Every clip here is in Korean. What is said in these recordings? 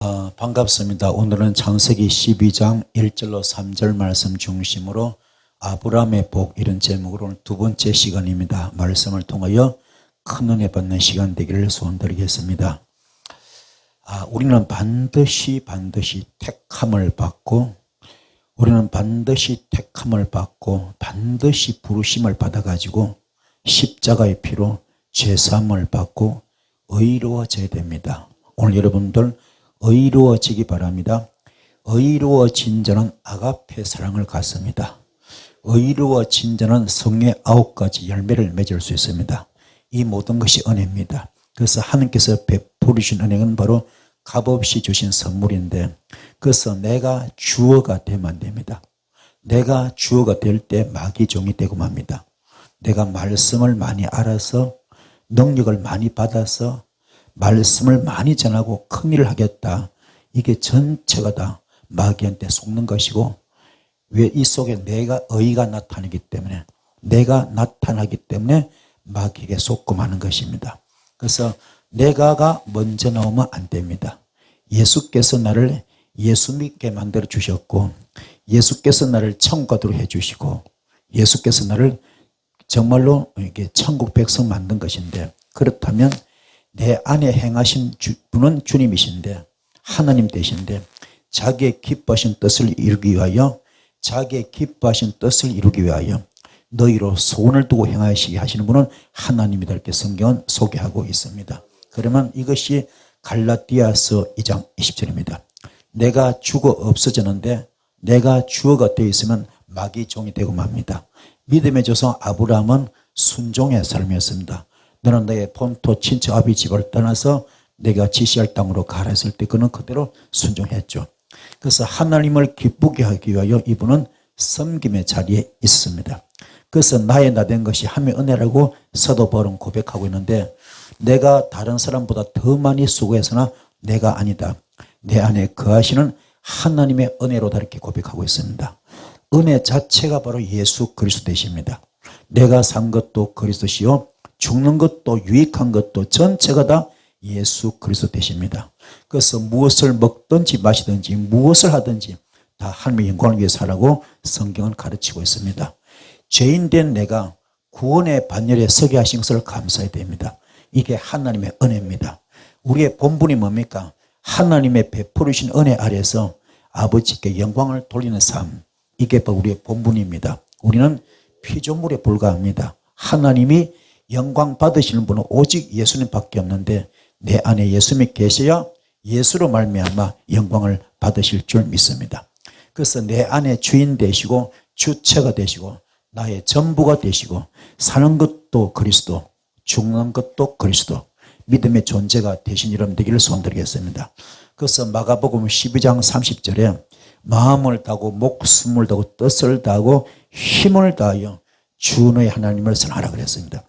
반갑습니다. 오늘은 창세기 12장 1절로 3절 말씀 중심으로 아브라함의 복 이런 제목으로 오늘 두 번째 시간입니다. 말씀을 통하여 큰 은혜 받는 시간 되기를 소원드리겠습니다. 우리는 반드시 택함을 받고 반드시 부르심을 받아가지고 십자가의 피로 죄사함을 받고 의로워져야 됩니다. 오늘 여러분들 의로워지기 바랍니다. 의로워진 자는 아가페 사랑을 갖습니다. 의로워진 자는 성의 9가지 열매를 맺을 수 있습니다. 이 모든 것이 은혜입니다. 그래서 하나님께서 베푸시신 은혜는 바로 값없이 주신 선물인데, 그래서 내가 주어가 되면 안 됩니다. 내가 주어가 될 때 마귀 종이 되고 맙니다. 내가 말씀을 많이 알아서 능력을 많이 받아서 말씀을 많이 전하고 큰 일을 하겠다, 이게 전체가 다 마귀한테 속는 것이고, 왜? 이 속에 내가 의가 나타나기 때문에 마귀에게 속고 마는 것입니다. 그래서 내가가 먼저 나오면 안 됩니다. 예수께서 나를 예수 믿게 만들어 주셨고, 예수께서 나를 천국 가도록 해주시고, 예수께서 나를 정말로 이렇게 천국 백성 만든 것인데, 그렇다면 내 안에 행하신 분은 주님이신데, 하나님 되신데, 자기의 기뻐하신 뜻을 이루기 위하여 너희로 소원을 두고 행하시게 하시는 분은 하나님이다, 이렇게 성경은 소개하고 있습니다. 그러면 이것이 갈라디아서 2장 20절입니다. 내가 죽어 없어졌는데 내가 주어가 되어 있으면 마귀 종이 되고 맙니다. 믿음의 조상 아브라함은 순종의 삶이었습니다. 너는 너의 본토 친척 아비 집을 떠나서 내가 지시할 땅으로 가라 했을 때 그는 그대로 순종했죠. 그래서 하나님을 기쁘게 하기 위하여 이분은 섬김의 자리에 있습니다. 그래서 나의 나된 것이 하나님의 은혜라고 사도 바울은 고백하고 있는데, 내가 다른 사람보다 더 많이 수고해서나 내가 아니다, 내 안에 거하시는 하나님의 은혜로다, 이렇게 고백하고 있습니다. 은혜 자체가 바로 예수 그리스도 되십니다. 내가 산 것도 그리스도시요 죽는 것도 유익한 것도 전체가 다 예수 그리스도 되십니다. 그래서 무엇을 먹든지 마시든지 무엇을 하든지 다 하나님의 영광을 위해서 하라고 성경은 가르치고 있습니다. 죄인된 내가 구원의 반열에 서게 하신 것을 감사해야 됩니다. 이게 하나님의 은혜입니다. 우리의 본분이 뭡니까? 하나님의 베풀으신 은혜 아래서 아버지께 영광을 돌리는 삶, 이게 바로 우리의 본분입니다. 우리는 피조물에 불과합니다. 하나님이 영광 받으시는 분은 오직 예수님밖에 없는데, 내 안에 예수님이 계셔야 예수로 말미암아 영광을 받으실 줄 믿습니다. 그래서 내 안에 주인 되시고 주체가 되시고 나의 전부가 되시고, 사는 것도 그리스도, 죽는 것도 그리스도, 믿음의 존재가 되신 여러분 되기를 소원드리겠습니다. 그래서 마가복음 12장 30절에 마음을 다하고 목숨을 다하고 뜻을 다하고 힘을 다하여 주 너의 하나님을 사랑하라 그랬습니다.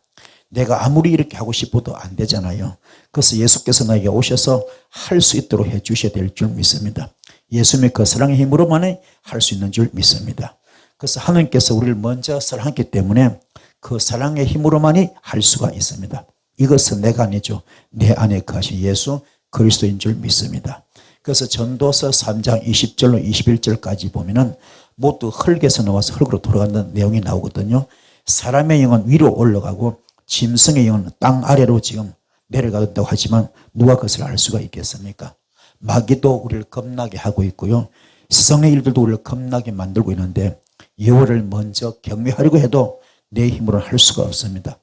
내가 아무리 이렇게 하고 싶어도 안 되잖아요. 그래서 예수께서 나에게 오셔서 할 수 있도록 해 주셔야 될 줄 믿습니다. 예수님의 그 사랑의 힘으로만 할 수 있는 줄 믿습니다. 그래서 하나님께서 우리를 먼저 사랑했기 때문에 그 사랑의 힘으로만이 할 수가 있습니다. 이것은 내가 아니죠. 내 안에 거하신 예수 그리스도인 줄 믿습니다. 그래서 전도서 3장 20절로 21절까지 보면은 모두 흙에서 나와서 흙으로 돌아가는 내용이 나오거든요. 사람의 영은 위로 올라가고 짐승의 영은 땅 아래로 지금 내려간다고 하지만 누가 그것을 알 수가 있겠습니까? 마귀도 우리를 겁나게 하고 있고요, 세상의 일들도 우리를 겁나게 만들고 있는데, 여호와를 먼저 경외하려고 해도 내 힘으로는 할 수가 없습니다.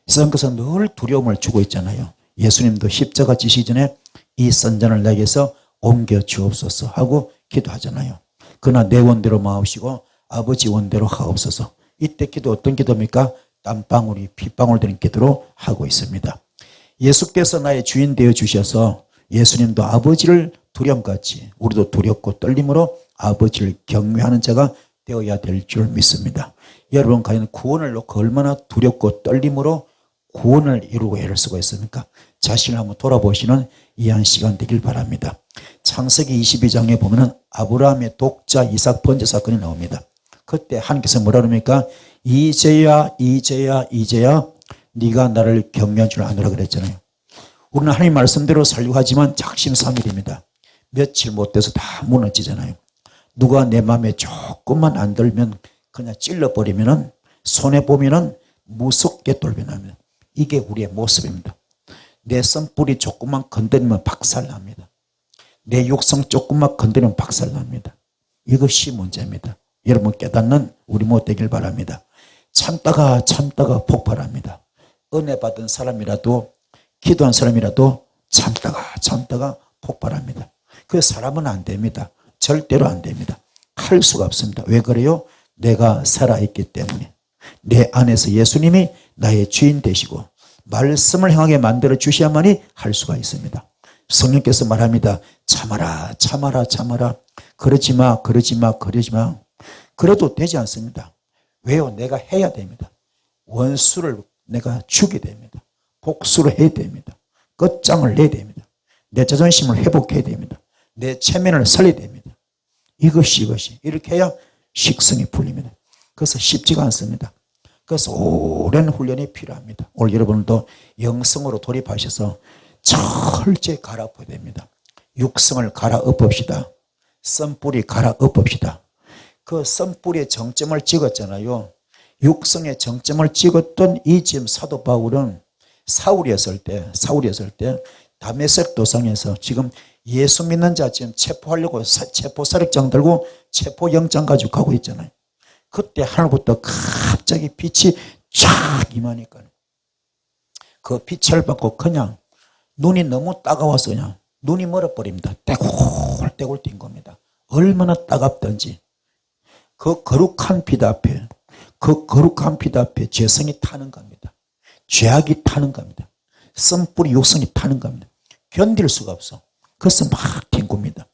세상에서 늘 두려움을 주고 있잖아요. 예수님도 십자가 지시기 전에 이 선잔을 내게서 옮겨 주옵소서 하고 기도하잖아요. 그러나 내 원대로 마옵시고 아버지 원대로 하옵소서. 이때 기도 어떤 기도입니까? 땀방울이 핏방울 되는 기도로 하고 있습니다. 예수께서 나의 주인 되어 주셔서 예수님도 아버지를 두려움같이 우리도 두렵고 떨림으로 아버지를 경외하는 자가 되어야 될 줄 믿습니다. 여러분, 과연 구원을 놓고 얼마나 두렵고 떨림으로 구원을 이루고 이룰 수가 있습니까? 자신을 한번 돌아보시는 이 한 시간 되길 바랍니다. 창세기 22장에 보면 아브라함의 독자 이삭 번제 사건이 나옵니다. 그때 하나님께서 뭐라 그럽니까? 이제야 네가 나를 경외한 줄 아노라 그랬잖아요. 우리는 하나님 말씀대로 살려고 하지만 작심삼일입니다. 며칠 못 돼서 다 무너지잖아요. 누가 내 마음에 조금만 안 들면 그냥 찔러버리면은 손해보면은 무섭게 돌변합니다. 이게 우리의 모습입니다. 내 선뿌리 조금만 건드리면 박살납니다. 내 육성 조금만 건드리면 박살납니다. 이것이 문제입니다. 여러분 깨닫는 우리 모두 되길 바랍니다. 참다가 폭발합니다. 은혜 받은 사람이라도 기도한 사람이라도 참다가 폭발합니다. 그 사람은 안 됩니다. 절대로 안 됩니다. 할 수가 없습니다. 왜 그래요? 내가 살아있기 때문에. 내 안에서 예수님이 나의 주인 되시고 말씀을 행하게 만들어 주셔야만이 할 수가 있습니다. 성령께서 말합니다. 참아라. 그러지 마. 그래도 되지 않습니다. 왜요? 내가 해야 됩니다. 원수를 내가 주게 됩니다. 복수를 해야 됩니다. 끝장을 내야 됩니다. 내 자존심을 회복해야 됩니다. 내 체면을 살려야 됩니다. 이것이 이렇게 해야 식성이 풀립니다. 그래서 쉽지가 않습니다. 그래서 오랜 훈련이 필요합니다. 오늘 여러분도 영성으로 돌입하셔서 철저히 갈아엎어야 됩니다. 육성을 갈아엎읍시다. 썬뿌리 갈아엎읍시다. 그 썬뿌리의 정점을 찍었잖아요. 육성의 정점을 찍었던 이 지금 사도 바울은 사울이었을 때 다메섹 도상에서 지금 예수 믿는 자 지금 체포하려고 체포사력장 들고 체포영장 가지고 가고 있잖아요. 그때 하늘부터 갑자기 빛이 쫙 임하니까 그 빛을 받고 그냥 눈이 너무 따가워서 그냥 눈이 멀어버립니다. 떼굴떼굴 뛴 겁니다. 얼마나 따갑던지 그 거룩한 빛 앞에 죄성이 타는 겁니다. 죄악이 타는 겁니다. 썬뿌리 육성이 타는 겁니다. 견딜 수가 없어. 그래서 막 뛴 겁니다.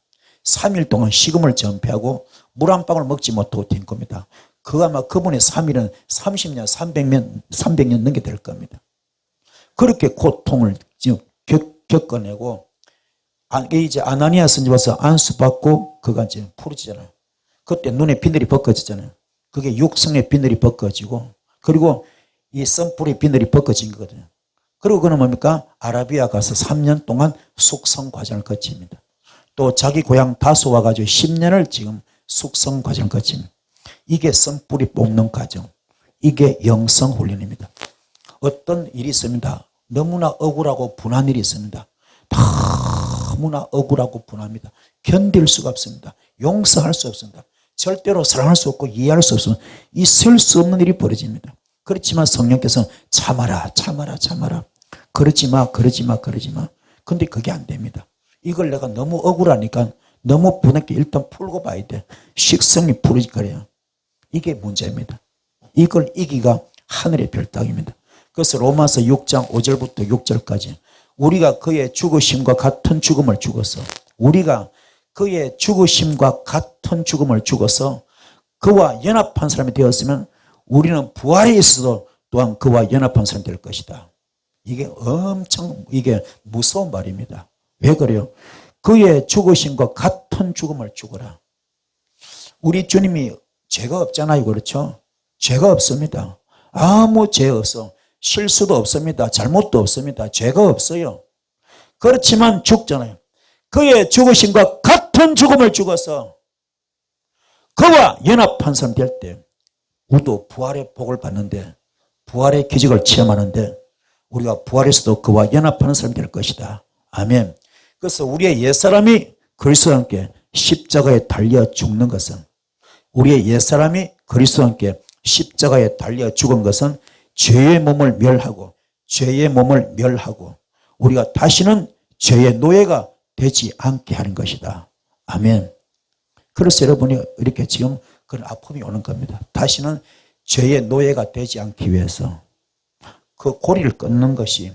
3일 동안 식음을 전폐하고 물 한 방울 먹지 못하고 뛴 겁니다. 아마 그분의 3일은 30년, 300년 넘게 될 겁니다. 그렇게 고통을 지금 겪어내고 이제 아나니아 선지 와서 안수받고 그가 이제 풀어지잖아요. 그때 눈에 비늘이 벗겨지잖아요. 그게 육성의 비늘이 벗겨지고 그리고 이 썬뿌리 비늘이 벗겨진 거거든요. 그리고 그는 뭡니까? 아라비아 가서 3년 동안 숙성 과정을 거칩니다. 또 자기 고향 다소 와가지고 10년을 지금 숙성 과정을 거칩니다. 이게 썬뿌리 뽑는 과정. 이게 영성 훈련입니다. 어떤 일이 있습니다. 너무나 억울하고 분한 일이 있습니다. 너무나 억울하고 분합니다. 견딜 수가 없습니다. 용서할 수 없습니다. 절대로 사랑할 수 없고 이해할 수 없습니다. 있을 수 없는 일이 벌어집니다. 그렇지만 성령께서 참아라. 그러지 마. 근데 그게 안 됩니다. 이걸 내가 너무 억울하니까 너무 분하게 일단 풀고 봐야 돼. 식성이 부르짖거려요. 이게 문제입니다. 이걸 이기가 하늘의 별따기입니다. 그래서 로마서 6장 5절부터 6절까지 우리가 그의 죽으심과 같은 죽음을 죽어서 그와 연합한 사람이 되었으면 우리는 부활에 있어도 또한 그와 연합한 사람이 될 것이다. 이게 무서운 말입니다. 왜 그래요? 그의 죽으심과 같은 죽음을 죽어라. 우리 주님이 죄가 없잖아요. 그렇죠? 죄가 없습니다. 아무 죄 없어. 실수도 없습니다. 잘못도 없습니다. 죄가 없어요. 그렇지만 죽잖아요. 그의 죽으심과 같은 죽음을 죽어서 그와 연합한 사람 될 때 우리도 부활의 복을 받는데 부활의 기적을 체험하는데 우리가 부활에서도 그와 연합하는 사람이 될 것이다. 아멘. 그래서 우리의 옛사람이 그리스도와 함께 십자가에 달려 죽는 것은 우리의 옛사람이 그리스도와 함께 십자가에 달려 죽은 것은 죄의 몸을 멸하고 우리가 다시는 죄의 노예가 되지 않게 하는 것이다. 아멘. 그래서 여러분이 이렇게 지금 그런 아픔이 오는 겁니다. 다시는 죄의 노예가 되지 않기 위해서 그 고리를 끊는 것이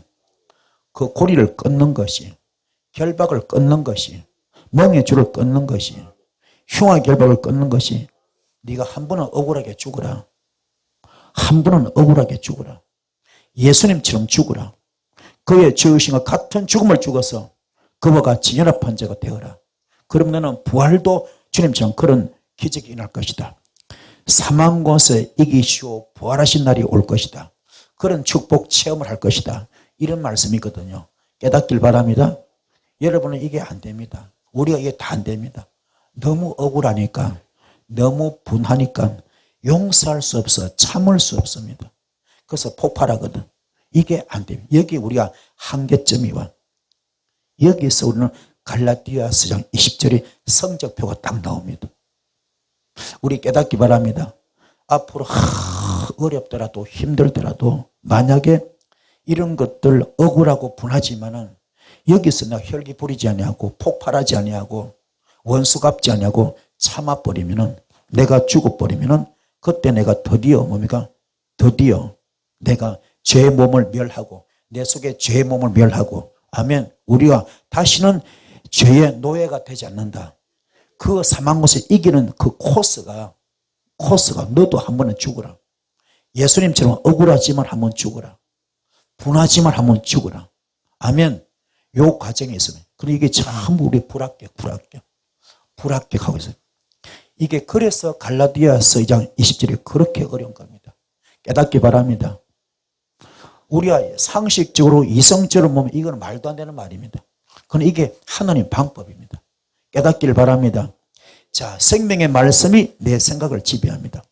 결박을 끊는 것이 멍의 줄을 끊는 것이 흉의 결박을 끊는 것이 네가 한 번은 억울하게 죽어라. 예수님처럼 죽어라. 그의 죽으심과 같은 죽음을 죽어서 그와 같이 연합한 자가 되어라. 그럼 너는 부활도 주님처럼 그런 기적이 일어날 것이다. 사망 권세 이기시오 부활하신 날이 올 것이다. 그런 축복 체험을 할 것이다. 이런 말씀이거든요. 깨닫길 바랍니다. 여러분은 이게 안 됩니다. 우리가 이게 다 안 됩니다. 너무 억울하니까, 너무 분하니까 용서할 수 없어, 참을 수 없습니다. 그래서 폭발하거든. 이게 안 돼요. 여기 우리가 한계점이 와. 여기서 우리는 갈라디아서 장 20절이 성적표가 딱 나옵니다. 우리 깨닫기 바랍니다. 앞으로 어렵더라도 힘들더라도 만약에 이런 것들 억울하고 분하지만은 여기서 나 혈기 부리지 아니하고 폭발하지 아니하고 원수 갚지 아니하고 참아버리면은, 내가 죽어버리면은 그때 내가 드디어 뭡니까? 드디어 내가 죄의 몸을 멸하고 내 속에 죄의 몸을 멸하고, 아멘. 우리가 다시는 죄의 노예가 되지 않는다. 그 사망것을 이기는 그 코스가 너도 한 번은 죽어라. 예수님처럼 억울하지만 한 번 죽어라. 분하지만 한 번 죽어라. 아멘. 요 과정이 있으면. 그리고 이게 참 우리 불합격하고 있어요. 이게 그래서 갈라디아서 2장 20절이 그렇게 어려운 겁니다. 깨닫기 바랍니다. 우리가 상식적으로 이성적으로 보면 이건 말도 안 되는 말입니다. 그건 이게 하나님 방법입니다. 깨닫기를 바랍니다. 자, 생명의 말씀이 내 생각을 지배합니다.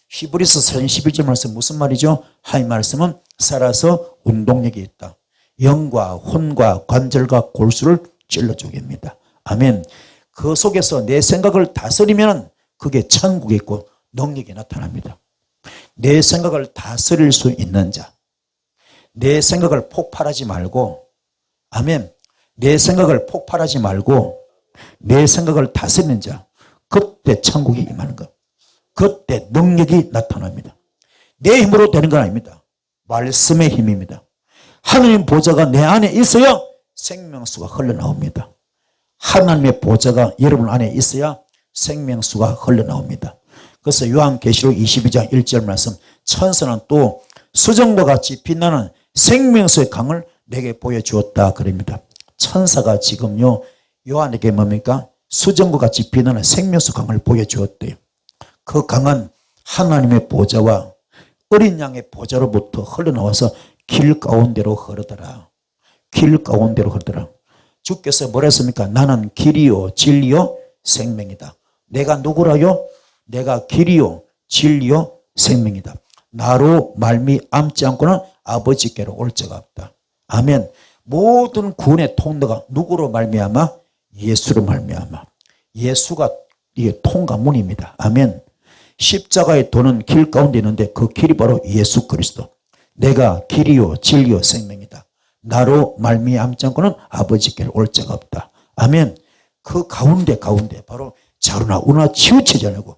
히브리서 11절 말씀 무슨 말이죠? 하나님 말씀은 살아서 운동력이 있다. 영과 혼과 관절과 골수를 찔러주게 합니다. 아멘. 그 속에서 내 생각을 다스리면 그게 천국에 있고 능력이 나타납니다. 내 생각을 다스릴 수 있는 자, 내 생각을 폭발하지 말고, 아멘. 내 생각을 폭발하지 말고 내 생각을 다스리는 자, 그때 천국이 임하는 것, 그때 능력이 나타납니다. 내 힘으로 되는 건 아닙니다. 말씀의 힘입니다. 하나님 보좌가 내 안에 있어야 생명수가 흘러나옵니다. 하나님의 보좌가 여러분 안에 있어야 생명수가 흘러나옵니다. 그래서 요한계시록 22장 1절 말씀, 천사는 또 수정과 같이 빛나는 생명수의 강을 내게 보여주었다 그럽니다. 천사가 지금요 요한에게 뭡니까? 수정과 같이 빛나는 생명수 강을 보여주었대요. 그 강은 하나님의 보좌와 어린 양의 보좌로부터 흘러나와서 길 가운데로 흐르더라. 길 가운데로 흐르더라. 주께서 뭐라 했습니까? 나는 길이요 진리요 생명이다. 내가 누구라요? 내가 길이요 진리요 생명이다. 나로 말미암지 않고는 아버지께로 올 자가 없다. 아멘. 모든 구원의 통로가 누구로 말미암아? 예수로 말미암아. 예수가 이게 통과문입니다. 아멘. 십자가의 도는 길 가운데 있는데 그 길이 바로 예수 그리스도. 내가 길이요 진리요 생명이다. 나로 말미암지 않고는 아버지께로 올 자가 없다. 아멘. 그 가운데 바로 자루나 우나 치우치지 않고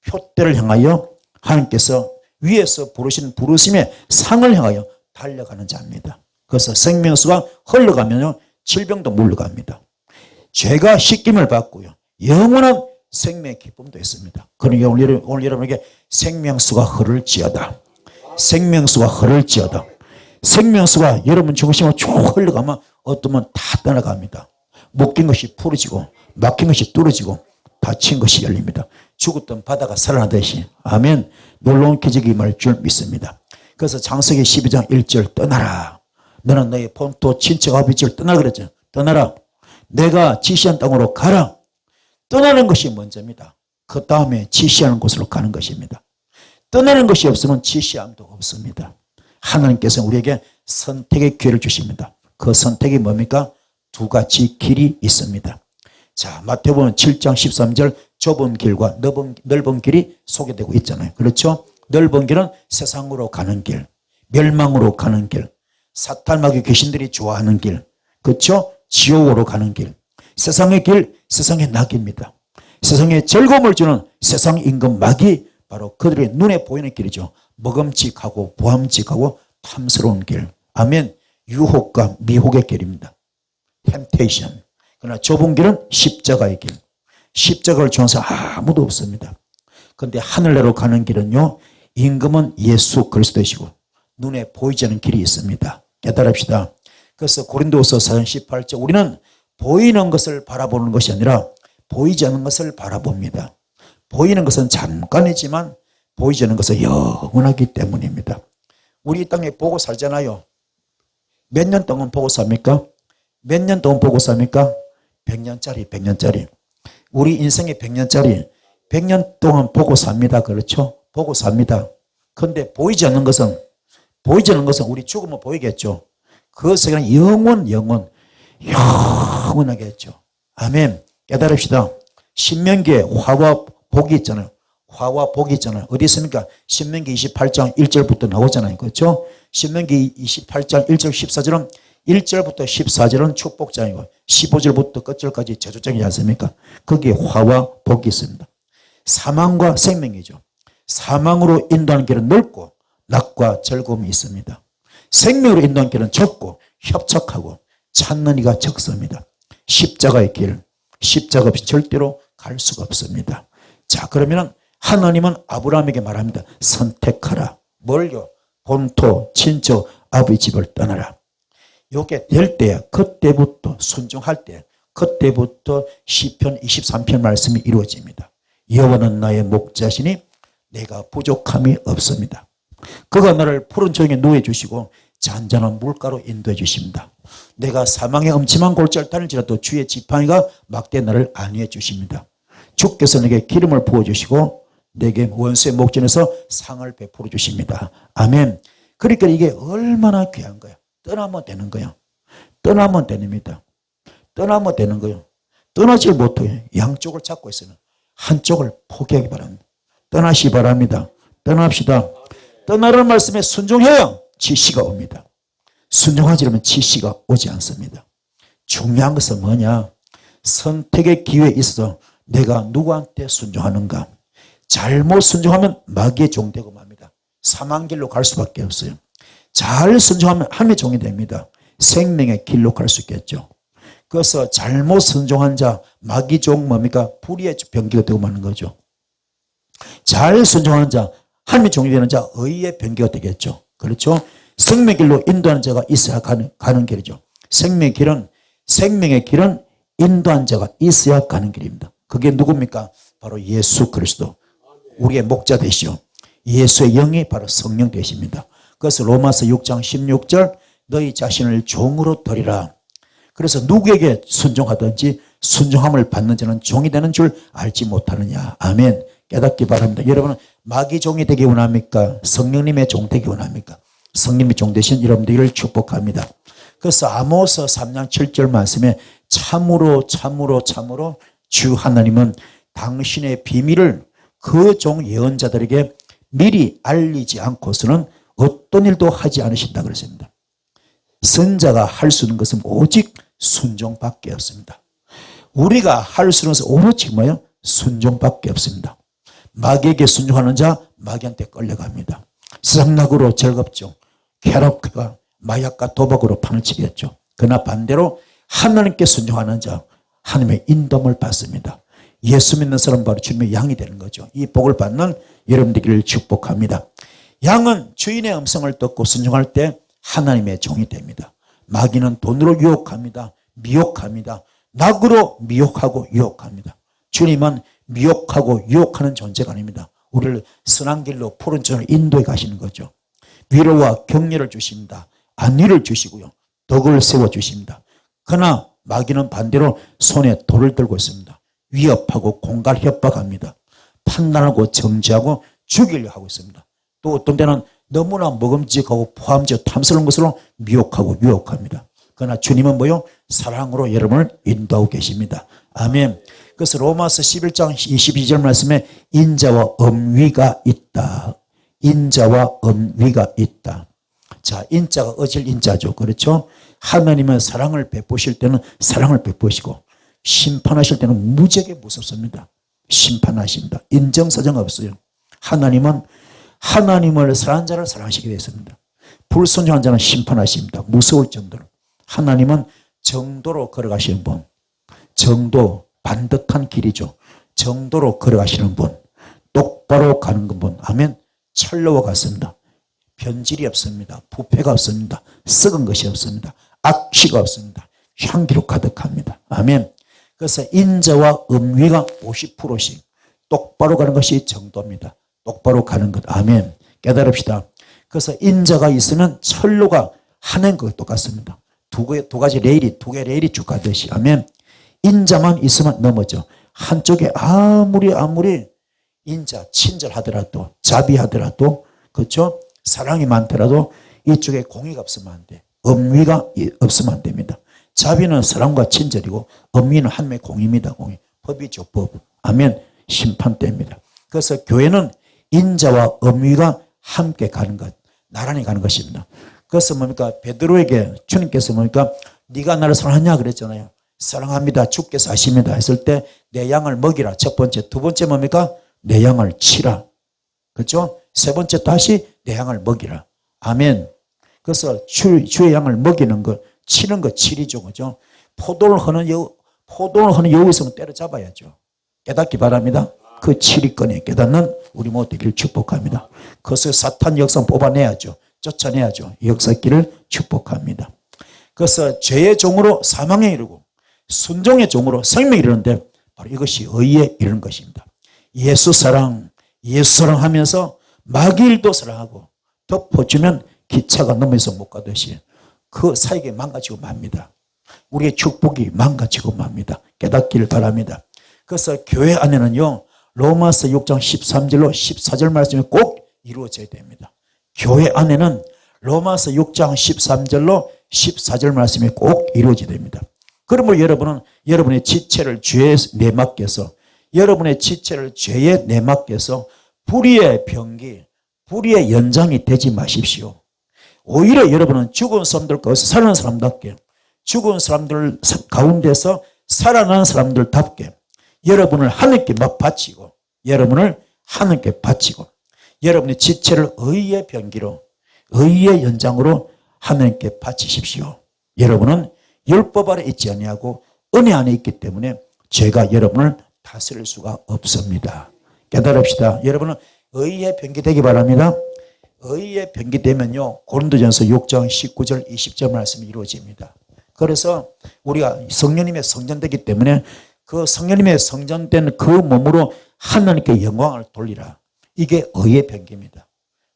표대를 향하여 하나님께서 위에서 부르신 부르심의 상을 향하여 달려가는 자입니다. 그래서 생명수가 흘러가면 질병도 물러갑니다. 죄가 씻김을 받고요. 영원한 생명의 기쁨도 있습니다. 그러니까 오늘 여러분에게 생명수가 흐를지어다. 생명수가 흐를지어다. 생명수가 여러분 중심으로 쭉 흘러가면 어떠면 다 떠나갑니다. 묶인 것이 풀어지고 막힌 것이 뚫어지고 닫힌 것이 열립니다. 죽었던 바다가 살아나듯이. 아멘. 놀라운 기적이 임할 줄 믿습니다. 그래서 창세기 12장 1절 떠나라. 너는 너의 본토 친척 아버지를 떠나라 그랬죠. 떠나라. 내가 지시한 땅으로 가라. 떠나는 것이 먼저입니다. 그 다음에 지시하는 곳으로 가는 것입니다. 떠나는 것이 없으면 지시함도 없습니다. 하나님께서 우리에게 선택의 기회를 주십니다. 그 선택이 뭡니까? 두 가지 길이 있습니다. 자, 마태복음 7장 13절 좁은 길과 넓은 길이 소개되고 있잖아요. 그렇죠? 넓은 길은 세상으로 가는 길, 멸망으로 가는 길, 사탄마귀 귀신들이 좋아하는 길, 그렇죠? 지옥으로 가는 길. 세상의 길, 세상의 낙입니다. 세상에 즐거움을 주는 세상 임금 마귀, 바로 그들의 눈에 보이는 길이죠. 먹음직하고 보암직하고 탐스러운 길. 아멘. 유혹과 미혹의 길입니다. 템테이션. 그러나 좁은 길은 십자가의 길. 십자가를 좋아하는 사람 아무도 없습니다. 그런데 하늘나라로 가는 길은요, 임금은 예수 그리스도이시고 눈에 보이지 않는 길이 있습니다. 깨달읍시다. 그래서 고린도후서 4장 18절, 우리는 보이는 것을 바라보는 것이 아니라 보이지 않는 것을 바라봅니다. 보이는 것은 잠깐이지만 보이지 않는 것은 영원하기 때문입니다. 우리 이 땅에 보고 살잖아요. 몇 년 동안 보고 삽니까? 몇 년 동안 보고 삽니까? 100년짜리 100년짜리 우리 인생이 100년짜리 100년 동안 보고 삽니다. 그렇죠? 보고 삽니다. 그런데 보이지 않는 것은 우리 죽으면 보이겠죠. 그것은 영원하게 했죠. 아멘. 깨달읍시다. 신명기에 화와 복이 있잖아요. 화와 복이 있잖아요. 어디 있습니까? 신명기 28장 1절부터 나오잖아요. 그렇죠? 신명기 28장 1절 14절은 1절부터 14절은 축복장이고 15절부터 끝절까지 저주장이지 않습니까? 거기에 화와 복이 있습니다. 사망과 생명이죠. 사망으로 인도하는 길은 넓고 낙과 즐거움이 있습니다. 생명으로 인도하는 길은 좁고 협착하고 찾는 이가 적습니다. 십자가의 길, 십자가 없이 절대로 갈 수가 없습니다. 자, 그러면 하나님은 아브라함에게 말합니다. 선택하라. 뭘요? 본토, 친척, 아버지 집을 떠나라. 요게 될 때, 그때부터 순종할 때, 그때부터 시편 23편 말씀이 이루어집니다. 여호와는 나의 목자시니 내가 부족함이 없습니다. 그가 나를 푸른 조용에 누워 주시고 잔잔한 물가로 인도해 주십니다. 내가 사망의 엄침한 골짜기를 다닐지라도 주의 지팡이가 막대 나를 안위해 주십니다. 주께서 내게 기름을 부어 주시고 내게 원수의 목전에서 상을 베풀어 주십니다. 아멘. 그러니까 이게 얼마나 귀한 거야. 떠나면 되는 거야. 떠나면 됩니다. 떠나면 되는 거예요. 떠나질 못해요. 양쪽을 잡고 있으면 한쪽을 포기하기 바랍니다. 떠나시 바랍니다. 떠납시다. 떠나라는 말씀에 순종해야 지시가 옵니다. 순종하지 않으면 지시가 오지 않습니다. 중요한 것은 뭐냐? 선택의 기회에 있어서 내가 누구한테 순종하는가? 잘못 순종하면 마귀의 종되고 맙니다. 사망길로 갈 수밖에 없어요. 잘 순종하면 하나님의 종이 됩니다. 생명의 길로 갈 수 있겠죠. 그래서 잘못 순종한 자, 마귀 종 뭡니까? 불의의 병기가 되고 마는 거죠. 잘 순종하는 자, 하나님의 종이 되는 자, 의의 병기가 되겠죠. 그렇죠? 생명의 길로 인도하는 자가 있어야 가는 길이죠. 생명의 길은 인도한 자가 있어야 가는 길입니다. 그게 누굽니까? 바로 예수 그리스도. 우리의 목자 되시오. 예수의 영이 바로 성령 되십니다. 그래서 로마서 6장 16절 너희 자신을 종으로 드리라. 그래서 누구에게 순종하든지 순종함을 받는 자는 종이 되는 줄 알지 못하느냐. 아멘. 깨닫기 바랍니다. 여러분은 마귀 종이 되기 원합니까? 성령님의 종 되기 원합니까? 성령님의 종 되신 여러분들을 축복합니다. 그래서 아모스 3장 7절 말씀에 참으로 주 하나님은 당신의 비밀을 그 종 예언자들에게 미리 알리지 않고서는 어떤 일도 하지 않으신다 그랬습니다. 선자가 할 수 있는 것은 오직 순종밖에 없습니다. 우리가 할 수 있는 것은 오직 뭐예요? 순종밖에 없습니다. 마귀에게 순종하는 자 마귀한테 끌려갑니다. 세상락으로 즐겁죠. 쾌락과 마약과 도박으로 판을 치겠죠. 그러나 반대로 하나님께 순종하는 자 하나님의 인도함을 받습니다. 예수 믿는 사람 바로 주님의 양이 되는 거죠. 이 복을 받는 여러분들을 축복합니다. 양은 주인의 음성을 듣고 순종할 때 하나님의 종이 됩니다. 마귀는 돈으로 유혹합니다. 미혹합니다. 낙으로 미혹하고 유혹합니다. 주님은 미혹하고 유혹하는 존재가 아닙니다. 우리를 선한 길로 푸른 전을 인도해 가시는 거죠. 위로와 격려를 주십니다. 안위를 주시고요. 덕을 세워주십니다. 그러나 마귀는 반대로 손에 돌을 들고 있습니다. 위협하고 공갈 협박합니다. 판단하고 정죄하고 죽이려 하고 있습니다. 또 어떤 때는 너무나 먹음직하고 포함적 탐스러운 것으로 미혹하고 유혹합니다. 그러나 주님은 뭐요? 사랑으로 여러분을 인도하고 계십니다. 아멘. 그래서 로마서 11장 22절 말씀에 인자와 엄위가 있다. 인자와 엄위가 있다. 자, 인자가 어질 인자죠. 그렇죠? 하나님은 사랑을 베푸실 때는 사랑을 베푸시고 심판하실 때는 무지하게 무섭습니다. 심판하십니다. 인정사정 없어요. 하나님은 하나님을 사랑하는 자를 사랑하시게 되었습니다. 불순종한 자는 심판하십니다. 무서울 정도로. 하나님은 정도로 걸어가시는 분. 정도, 반듯한 길이죠. 정도로 걸어가시는 분. 똑바로 가는 분. 아멘. 철로와 같습니다. 변질이 없습니다. 부패가 없습니다. 썩은 것이 없습니다. 악취가 없습니다. 향기로 가득합니다. 아멘. 그래서 인자와 음위가 50%씩 똑바로 가는 것이 정도입니다. 똑바로 가는 것. 아멘. 깨달읍시다. 그래서 인자가 있으면 철로가 하는 것 똑같습니다. 두 가지 레일이 쭉 가듯이. 아멘. 인자만 있으면 넘어져. 한쪽에 아무리 인자, 친절하더라도, 자비하더라도, 그렇죠? 사랑이 많더라도 이쪽에 공의가 없으면 안 돼. 엄위가 없으면 안 됩니다. 자비는 사랑과 친절이고 엄위는 하나님의 공의입니다. 공의. 법이죠, 법. 아멘. 심판대입니다. 그래서 교회는 인자와 엄위가 함께 가는 것, 나란히 가는 것입니다. 그래서 뭡니까? 베드로에게 주님께서 뭡니까? 네가 나를 사랑하냐 그랬잖아요. 사랑합니다. 주께서 아십니다. 했을 때 내 양을 먹이라. 첫 번째. 두 번째 뭡니까? 내 양을 치라. 그렇죠? 세 번째 다시 내 양을 먹이라. 아멘. 그래서 주의 양을 먹이는 것, 치는 것, 치리죠. 그죠? 포도를 하는 여우 있으면 때려잡아야죠. 깨닫기 바랍니다. 그 치리권에 깨닫는 우리 모두 되기를 축복합니다. 그것을 사탄 역사 뽑아내야죠. 쫓아내야죠. 이 역사길을 축복합니다. 그래서 죄의 종으로 사망에 이르고 순종의 종으로 생명에 이르는데 바로 이것이 의에 이르는 것입니다. 예수 사랑하면서 마귀일도 사랑하고 덮어주면 기차가 넘어서 못 가듯이 그 사이가 망가지고 맙니다. 우리의 축복이 망가지고 맙니다. 깨닫기를 바랍니다. 그래서 교회 안에는요, 로마서 6장 13절로 14절 말씀이 꼭 이루어져야 됩니다. 교회 안에는 로마서 6장 13절로 14절 말씀이 꼭 이루어져야 됩니다. 그러므로 여러분은 여러분의 지체를 죄에 내맡겨서 여러분의 지체를 죄에 내맡겨서 불의의 병기, 불의의 연장이 되지 마십시오. 오히려 여러분은 죽은 사람들 가운데서 살아난 사람답게, 죽은 사람들 가운데서 살아난 사람들답게 여러분을 하나님께 막 바치고, 여러분을 하나님께 바치고, 여러분의 지체를 의의 병기로, 의의 연장으로 하나님께 바치십시오. 여러분은 율법 아래 있지 아니하고 은혜 안에 있기 때문에 죄가 여러분을 다스릴 수가 없습니다. 깨달읍시다. 여러분은 의의 병기 되기 바랍니다. 의의 병기 되면요, 고린도전서 6장 19절 20절 말씀이 이루어집니다. 그래서 우리가 성령님의 성전되기 때문에 그 성령님의 성전된 그 몸으로 하나님께 영광을 돌리라. 이게 의의 병기입니다.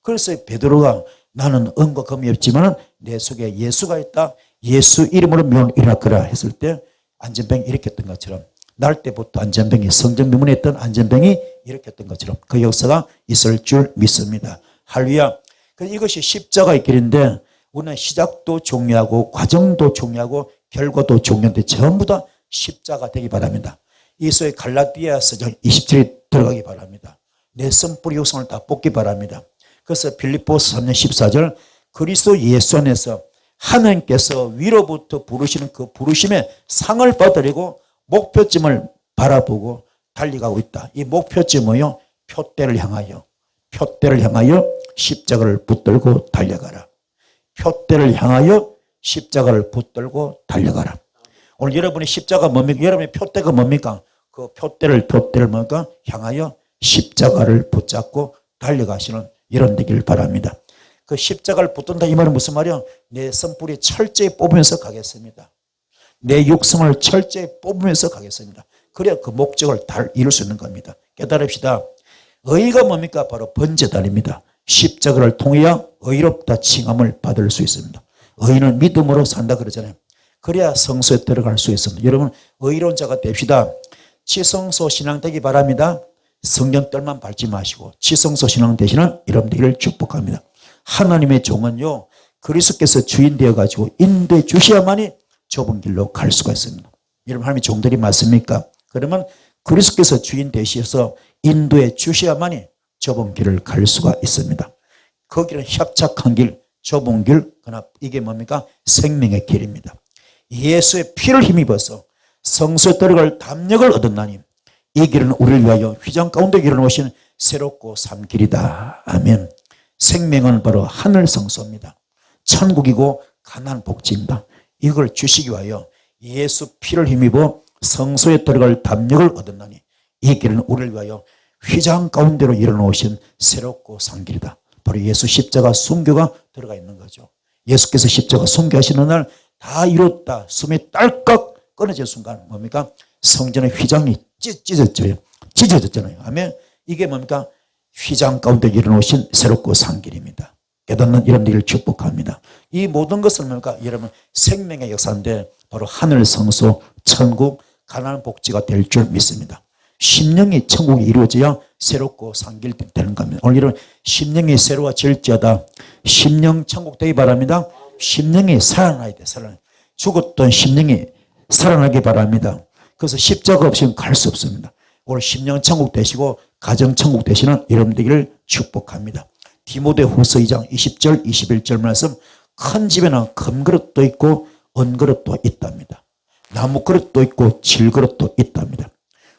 그래서 베드로가 나는 은과 금이 없지만 내 속에 예수가 있다. 예수 이름으로 명 일어나거라 했을 때 안전병이 일으켰던 것처럼 날 때부터 안전병이 성전 미문에 있던 안전병이 일으켰던 것처럼 그 역사가 있을 줄 믿습니다. 할렐루야. 이것이 십자가의 길인데 우리는 시작도 중요하고 과정도 중요하고 결과도 중요한데 전부 다 십자가 되기 바랍니다. 이소의 갈라디아서 27에 들어가기 바랍니다. 내 선뿌리 육성을 다 뽑기 바랍니다. 그래서 빌립보서 3장 14절 그리스도 예수 안에서 하나님께서 위로부터 부르시는 그 부르심의 상을 받으려고 목표점을 바라보고 달려가고 있다. 이 목표점은요, 표대를 향하여 십자가를 붙들고 달려가라. 표대를 향하여 십자가를 붙들고 달려가라. 오늘 여러분의 십자가 뭡니까? 여러분의 표대가 뭡니까? 그 표대를 뭡니까? 향하여 십자가를 붙잡고 달려가시는 이런 되길 바랍니다. 그 십자가를 붙든다 이 말은 무슨 말이야? 내 선뿌리 철저히 뽑으면서 가겠습니다. 내 육성을 철저히 뽑으면서 가겠습니다. 그래야 그 목적을 이룰 수 있는 겁니다. 깨달읍시다. 의가 뭡니까? 바로 번제단입니다. 십자가를 통해야 의롭다 칭함을 받을 수 있습니다. 의는 믿음으로 산다 그러잖아요. 그래야 성소에 들어갈 수 있습니다. 여러분 의로운 자가 됩시다. 지성소 신앙 되기 바랍니다. 성경떨만 밟지 마시고 지성소 신앙 되시는 여러분들을 축복합니다. 하나님의 종은요, 그리스도께서 주인 되어가지고 인도해 주셔야만이 좁은 길로 갈 수가 있습니다. 여러분 하나님의 종들이 맞습니까? 그러면 그리스도께서 주인 되셔서 인도해 주셔야만이 좁은 길을 갈 수가 있습니다. 그 길은 협착한 길, 좁은 길, 그러나 이게 뭡니까? 생명의 길입니다. 예수의 피를 힘입어서 성소에 들어갈 담력을 얻었나니 이 길은 우리를 위하여 휘장 가운데 길어놓으신 새롭고 산 길이다. 아멘. 생명은 바로 하늘 성소입니다. 천국이고 가나안 복지입니다. 이걸 주시기 위하여 예수 피를 힘입어 성소에 들어갈 담력을 얻었나니 이 길은 우리를 위하여 휘장 가운데로 일어놓으신 새롭고 산 길이다. 바로 예수 십자가 순교가 들어가 있는 거죠. 예수께서 십자가 순교하시는 날 다 이뤘다. 숨이 딸깍 끊어진 순간 뭡니까? 성전의 휘장이 찢어졌잖아요. 아멘. 이게 뭡니까? 휘장 가운데 일어놓으신 새롭고 산 길입니다. 깨닫는 여러분들을 축복합니다. 이 모든 것은 뭡니까? 여러분 생명의 역사인데 바로 하늘 성소, 천국, 가난한 복지가 될 줄 믿습니다. 심령이 천국이 이루어져야 새롭고 상길되는 겁니다. 오늘은 심령이 새로워질지어다. 심령 천국 되기 바랍니다. 심령이 살아나야 돼. 죽었던 심령이 살아나기 바랍니다. 그래서 십자가 없이는 갈 수 없습니다. 오늘 심령 천국 되시고 가정 천국 되시는 여러분 되기를 축복합니다. 디모데후서 2장 20절 21절 말씀, 큰 집에는 금그릇도 있고 은그릇도 있답니다. 나무그릇도 있고 질그릇도 있답니다.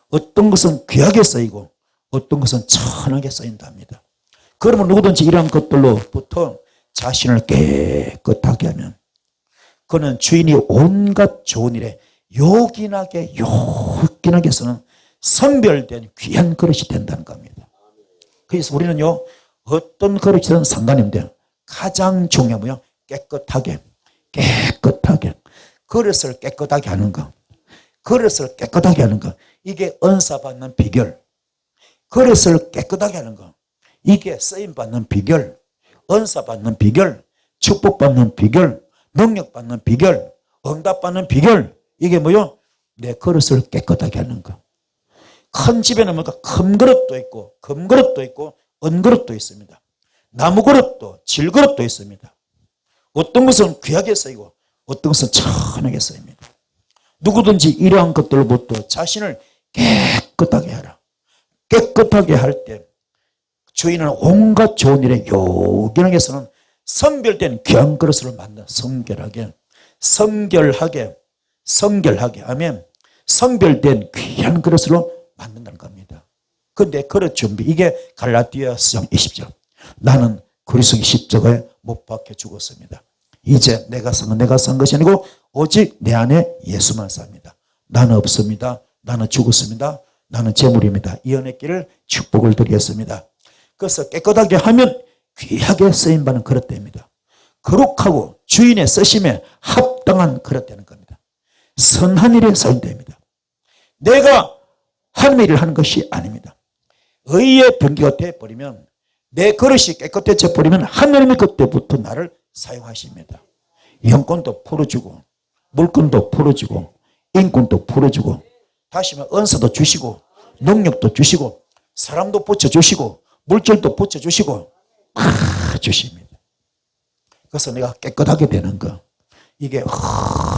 어떤 것은 귀하게 쓰이고 어떤 것은 천하게 쓰인답니다. 그러면 누구든지 이러한 것들로부터 자신을 깨끗하게 하면 그는 주인이 온갖 좋은 일에 요긴하게 쓰는 선별된 귀한 그릇이 된다는 겁니다. 그래서 우리는요, 어떤 그릇이든 상관없는데 가장 중요한 뭐요? 깨끗하게 그릇을 깨끗하게 하는 거, 그릇을 깨끗하게 하는 거, 이게 은사 받는 비결. 그릇을 깨끗하게 하는 거, 이게 쓰임 받는 비결, 은사 받는 비결, 축복 받는 비결, 능력 받는 비결, 응답 받는 비결. 이게 뭐요? 내 그릇을 깨끗하게 하는 거. 큰 집에는 뭐가 금그릇도 있고 금그릇도 있고 은그릇도 있습니다. 나무그릇도 질그릇도 있습니다. 어떤 것은 귀하게 쓰이고 어떤 것은 천하게 쓰입니다. 누구든지 이러한 것들로부터 자신을 깨끗하게 하라. 깨끗하게 할 때 주인은 온갖 좋은 일에 요긴하게 쓰는 선별된 귀한 그릇을 만든 성결하게 아멘. 성별된 귀한 그릇으로 만든다는 겁니다. 근데 그릇 준비, 이게 갈라디아서 20절. 나는 그리스도의 십자가에 못 박혀 죽었습니다. 이제 내가 산 것이 아니고 오직 내 안에 예수만 삽니다. 나는 없습니다. 나는 죽었습니다. 나는 재물입니다. 이 은혜 길을 축복을 드리겠습니다. 그래서 깨끗하게 하면 귀하게 쓰임받는 그릇 됩니다. 거룩하고 주인의 쓰심에 합당한 그릇 되는 겁니다. 선한 일에 쓰임됩니다. 내가 하나님의 일을 하는 것이 아닙니다. 의의 병기가 되어버리면, 내 그릇이 깨끗해져 버리면 하나님의 그때부터 나를 사용하십니다. 영권도 풀어주고 물권도 풀어주고 인권도 풀어주고 다시 말해 은사도 주시고 능력도 주시고 사람도 붙여주시고 물질도 붙여주시고 다 주십니다. 그래서 내가 깨끗하게 되는 거, 이게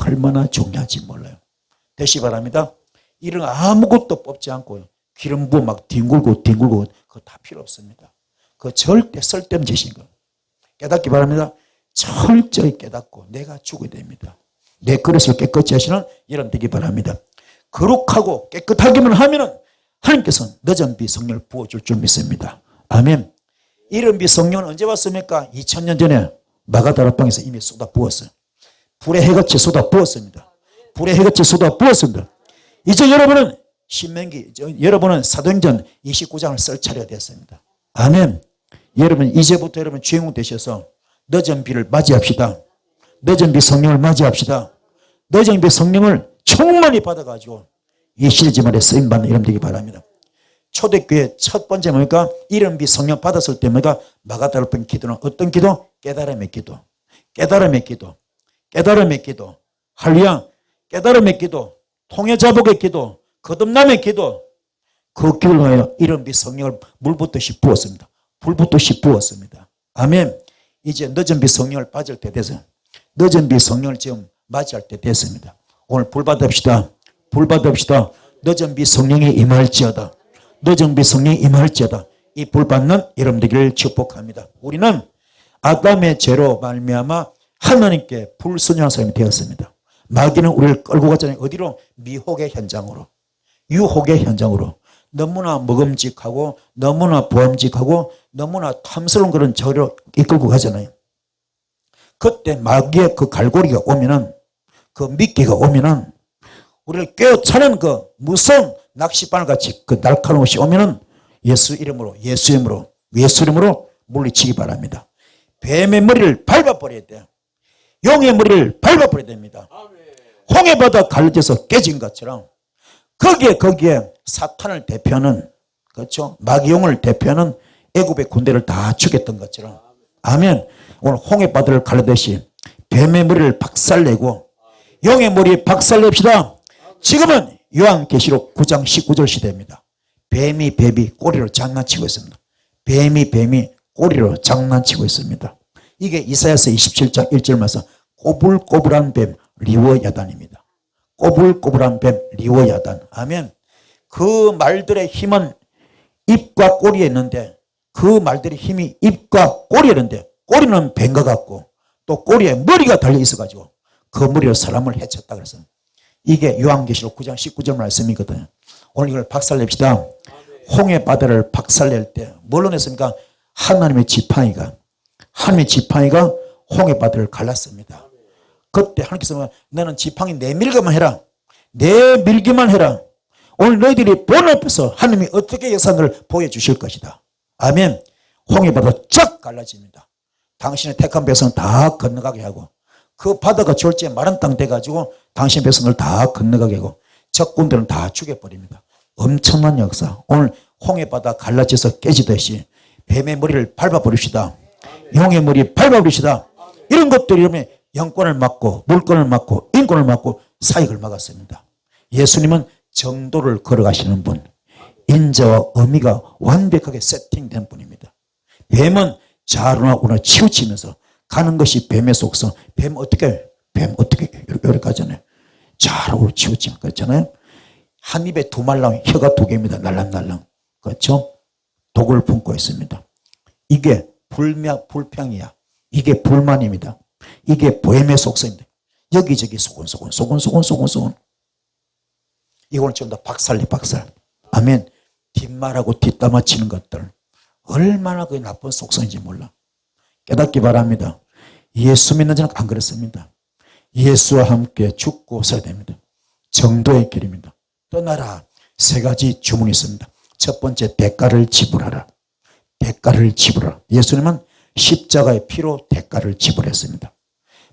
얼마나 중요한지 몰라요. 되시 바랍니다. 이런 아무것도 뽑지 않고 기름 부어 막 뒹굴고 그거 다 필요 없습니다. 그거 절대 쓸데없는 짓인 거 깨닫기 바랍니다. 철저히 깨닫고 내가 죽어야 됩니다. 내 그릇을 깨끗이 하시는 여러분 되기 바랍니다. 거룩하고 깨끗하기만 하면은 하나님께서는 늦은 비 성령을 부어줄 줄 믿습니다. 아멘. 이른 비 성령은 언제 왔습니까? 2000년 전에 마가다락방에서 이미 쏟아 부었어요. 불의 해같이 쏟아 부었습니다. 불의 해같이 쏟아 부었습니다. 이제 여러분은 여러분은 사도행전 29장을 쓸 차례가 됐습니다. 아멘. 여러분 이제부터 여러분 주인공 되셔서 늦은 비를 맞이합시다. 늦은 비 성령을 맞이합시다. 늦은 비 성령을 충만히 받아가지고 이 시리즈만에 쓰임받는 여러분 되기 바랍니다. 초대교회 첫 번째 뭡니까? 이른 비 성령 받았을 때 뭐가? 마가다락방 기도는 어떤 기도? 깨달음의 기도. 깨달음의 기도. 깨달음의 기도. 할렐루야. 깨달음의 기도. 통해자복의 기도. 거듭남의 기도. 그 기도를 통하여 이른 비 성령을 물붓듯이 부었습니다. 불붓듯이 부었습니다. 아멘. 이제 늦은 비 성령을 받을 때 돼서 늦은 비 성령을 지금 맞이할 때 됐습니다. 오늘 불 받읍시다. 불 받읍시다. 늦은 비 성령이 임할지어다. 늦은 비 성령이 임할지어다. 이 불 받는 여러분 되기를 축복합니다. 우리는 아담의 죄로 말미암아 하나님께 불순종한 사람이 되었습니다. 마귀는 우리를 끌고 가잖아요. 어디로? 미혹의 현장으로, 유혹의 현장으로. 너무나 먹음직하고 너무나 보암직하고 너무나 탐스러운 그런 저로 이끌고 가잖아요. 그때 마귀의 그 갈고리가 오면은, 그 미끼가 오면은, 우리를 꿰어차는 그 무서운 낚시바늘 같이 그 날카로운 것이 오면은 예수 이름으로 물리치기 바랍니다. 뱀의 머리를 밟아버려야 돼요. 용의 머리를 밟아버려야 됩니다. 홍해바다 갈라져서 깨진 것처럼 거기에 사탄을 대표하는, 그렇죠? 마귀용을 대표하는 애굽의 군대를 다 죽였던 것처럼, 아멘. 오늘 홍해바다를 갈라듯이 뱀의 머리를 박살내고 용의 머리 박살냅시다. 지금은 요한계시록 9장 19절 시대입니다. 뱀이 꼬리로 장난치고 있습니다. 뱀이 꼬리로 장난치고 있습니다. 이게 이사야서 27장 1절 말씀, 꼬불꼬불한 뱀 리워야단입니다. 꼬불꼬불한 뱀 리워야단. 아멘. 그 말들의 힘은 입과 꼬리에 있는데, 그 말들의 힘이 입과 꼬리에 있는데, 꼬리는 뱀과 같고 또 꼬리에 머리가 달려 있어가지고 그 머리로 사람을 해쳤다 그래서 이게 요한계시록 9장 19절 말씀이거든요. 오늘 이걸 박살냅시다. 홍해 바다를 박살낼 때 뭘로 냈습니까? 하나님의 지팡이가 홍해 바다를 갈랐습니다. 그때 하나님께서 너는 지팡이 내밀기만 해라. 내밀기만 해라. 오늘 너희들이 본 앞에서 하나님이 어떻게 역사를 보여주실 것이다. 아멘. 홍해 바다 쫙 갈라집니다. 당신의 택한 백성은 다 건너가게 하고 그 바다가 졸지에 마른 땅 돼가지고 당신의 백성을 다 건너가게 하고 적군들은 다 죽여버립니다. 엄청난 역사. 오늘 홍해 바다 갈라져서 깨지듯이 뱀의 머리를 밟아버립시다. 용의 머리 밟아버립시다. 이런 것들이 이러면 영권을 막고 물권을 막고 인권을 막고 사익을 막았습니다. 예수님은 정도를 걸어가시는 분, 인자와 의미가 완벽하게 세팅된 분입니다. 뱀은 좌로나 우로나 치우치면서 가는 것이 뱀의 속성. 뱀 어떻게 이렇게 가잖아요. 좌로 우로 치우치면 그렇잖아요. 한 입에 두 말 나오면 혀가 두 개입니다. 날랑날랑. 그렇죠? 독을 품고 있습니다. 이게 불평이야. 이게 불만입니다. 이게 뱀의 속성입니다. 여기저기 소곤소곤. 이걸 전부 다 박살. 아멘. 뒷말하고 뒷담화 치는 것들. 얼마나 그 나쁜 속성인지 몰라. 깨닫기 바랍니다. 예수 믿는 자는 안 그렇습니다. 예수와 함께 죽고 서야 됩니다. 정도의 길입니다. 떠나라. 세 가지 주문이 있습니다. 첫 번째, 대가를 지불하라. 예수님은 십자가의 피로 대가를 지불했습니다.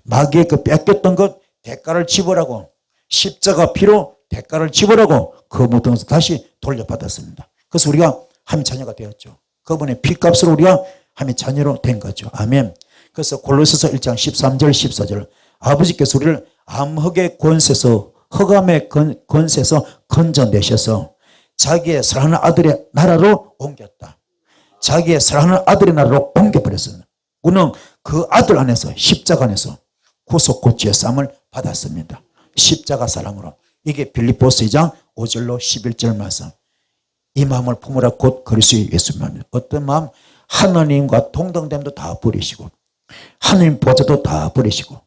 마귀의 그 뺏겼던 것 대가를 지불하고 십자가 피로 대가를 지불하고 그 모든 것을 다시 돌려받았습니다. 그래서 우리가 하나님의 자녀가 되었죠. 그분의 피값으로 우리가 하나님의 자녀로 된 거죠. 아멘. 그래서 골로새서 1장 13절 14절 아버지께서 우리를 암흑의 권세에서 흑암의 권세에서 건져내셔서 자기의 사랑하는 아들의 나라로 옮겼다. 자기의 사랑하는 아들의 나라로 옮겨버렸습니다. 우리는 그 아들 안에서 십자가 안에서 구속 죄 사함을 받았습니다. 십자가 사랑으로. 이게 빌립보서 2장 5절로 11절 말씀. 이 마음을 품으라 곧 그리스도의 예수님입니다. 어떤 마음? 하나님과 동등됨도 다 버리시고 하나님 보좌도 다 버리시고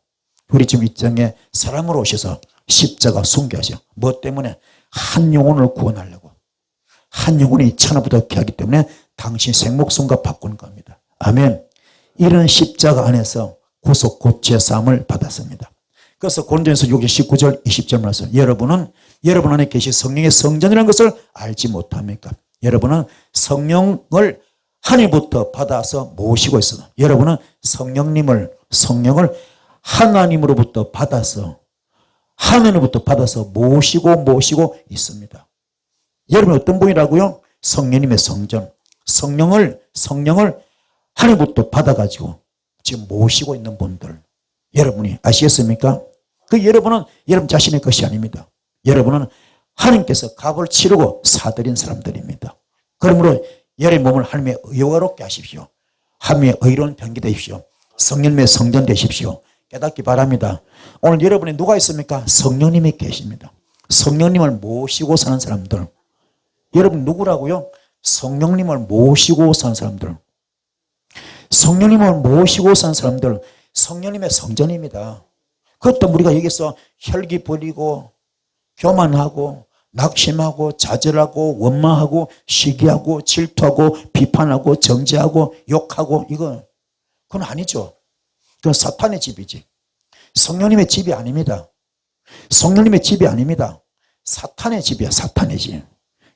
우리 지금 이 땅에 사람으로 오셔서 십자가 순교하셔. 뭐 때문에? 한 영혼을 구원하려고. 한 영혼이 천하보다 귀하기 때문에 당신 생목숨과 바꾸는 겁니다. 아멘. 이런 십자가 안에서 구속 곧 죄사함을 받았습니다. 그래서 고린도전서 6장 19절 20절 말씀. 여러분은 여러분 안에 계신 성령의 성전이라는 것을 알지 못합니까? 여러분은 성령을 하늘부터 받아서 모시고 있어요. 여러분은 성령을 하나님으로부터 받아서 모시고 있습니다. 여러분 어떤 분이라고요? 성령님의 성전. 성령을 하늘부터 받아가지고 지금 모시고 있는 분들. 여러분이 아시겠습니까? 그 여러분은 여러분 자신의 것이 아닙니다. 여러분은 하나님께서 값을 치르고 사들인 사람들입니다. 그러므로 여러분의 몸을 하나님의 의롭게 하십시오. 하나님의 의로운 병기 되십시오. 성령님의 성전 되십시오. 깨닫기 바랍니다. 오늘 여러분이 누가 있습니까? 성령님이 계십니다. 성령님을 모시고 사는 사람들. 여러분 누구라고요? 성령님을 모시고 사는 사람들. 성령님을 모시고 사는 사람들. 성령님의 성전입니다. 그것도 우리가 여기서 혈기 버리고 교만하고 낙심하고 좌절하고 원망하고 시기하고 질투하고 비판하고 정죄하고 욕하고 그건 아니죠. 그건 사탄의 집이지. 성령님의 집이 아닙니다. 성령님의 집이 아닙니다. 사탄의 집이야. 사탄의 집.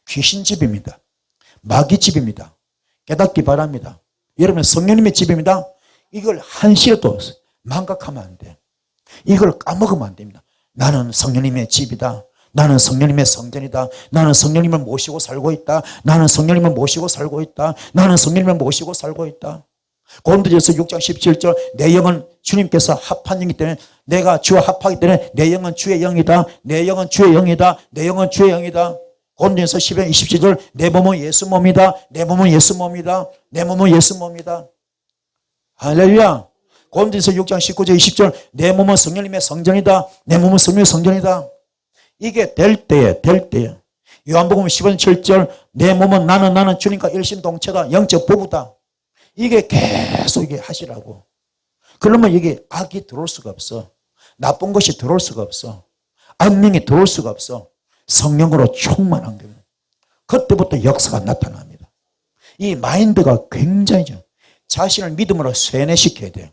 귀신 집입니다. 마귀 집입니다. 깨닫기 바랍니다. 여러분 성령님의 집입니다. 이걸 한시라도 망각하면 안 돼. 이걸 까먹으면 안 됩니다. 나는 성령님의 집이다. 나는 성령님의 성전이다. 나는 성령님을 모시고 살고 있다. 나는 성령님을 모시고 살고 있다. 나는 성령님을 모시고 살고 있다. 고린도전서 6장 17절 내 영은 주님께서 합한 영이기 때문에 내가 주와 합하기 때문에 내 영은 주의 영이다. 내 영은 주의 영이다. 내 영은 주의 영이다. 고린도전서 10장 27절 내 몸은 예수 몸이다. 내 몸은 예수 몸이다. 내 몸은 예수 몸이다. 할렐루야. 고린도전서 6장 19절 20절 내 몸은 성령님의 성전이다. 내 몸은 성령의 성전이다. 이게 될 때에 요한복음 15장 7절 내 몸은 나는 주님과 일심동체다. 영적 부부다. 이게 계속 이게 하시라고. 그러면 이게 악이 들어올 수가 없어. 나쁜 것이 들어올 수가 없어. 악령이 들어올 수가 없어. 성령으로 충만한 거예요. 그때부터 역사가 나타납니다. 이 마인드가 굉장히 자신을 믿음으로 세뇌시켜야 돼요.